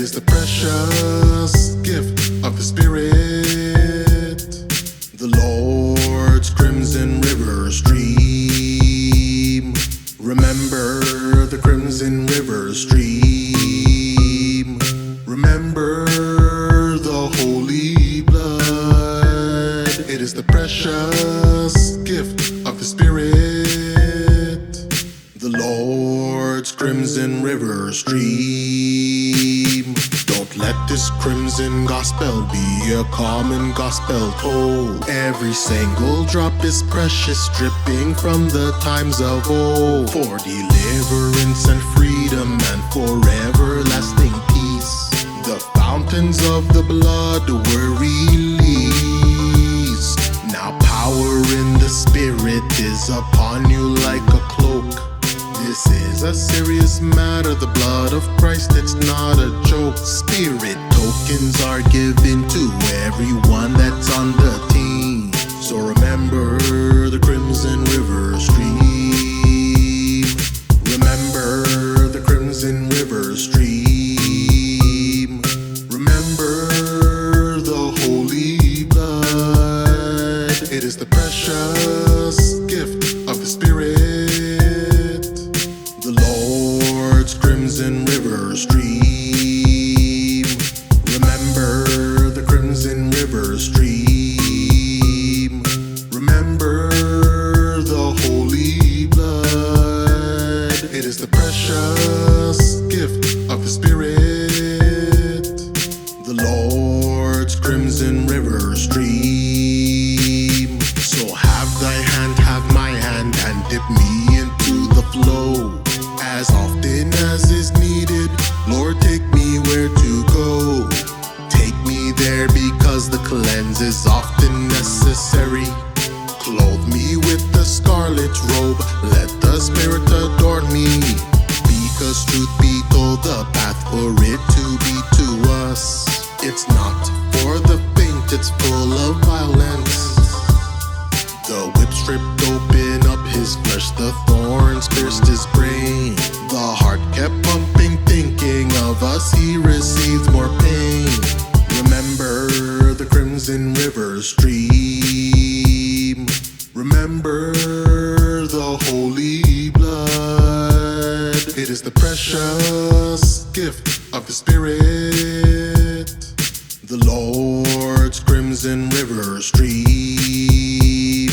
is the precious gift of the Spirit, the Lord's crimson river stream. Remember the crimson river stream. Remember the holy blood. It is the precious gift of the Spirit, the Lord's crimson river stream. Don't let this crimson gospel be a common gospel told. Every single drop is precious, dripping from the times of old, for deliverance and freedom and for everlasting peace. The fountains of the blood were released. Now power in the Spirit is upon you like a cloak. This is a serious matter, the blood of Christ, it's not a joke. Spirit tokens are given to everyone that's on the team. So remember the crimson river stream. Remember the crimson river stream. Remember the holy blood. It is the precious gift of the Spirit, the Lord's crimson river stream. Remember the crimson river stream. Remember the holy blood. It is the precious gift of the Spirit, the Lord's crimson river stream. So have thy hand, have my hand, and dip me into the flow. As often as is needed, Lord, take me where to go. Take me there because the cleanse is often necessary. Clothe me with the scarlet robe, let the Spirit adorn me. Because truth be told, the path for it to be to us, it's not for the faint, it's full of violence. The whip stripped open up his flesh, the thorns pierced his brain. The heart kept pumping, thinking of us, he received more pain. Remember the crimson river stream. Remember the holy blood. It is the precious gift of the Spirit, the Lord's crimson river stream.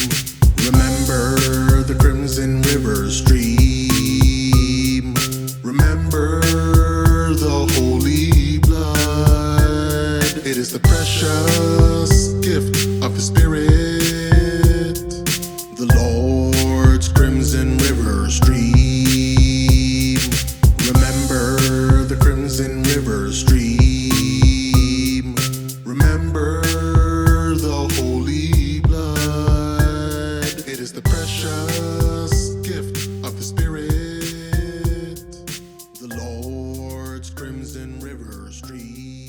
Remember the crimson river stream. Remember the holy blood. It is the precious gift of the Spirit, the Lord's crimson river stream. Remember the crimson river stream. Remember the holy blood. It is the precious gift of the Spirit, the Lord's crimson river stream.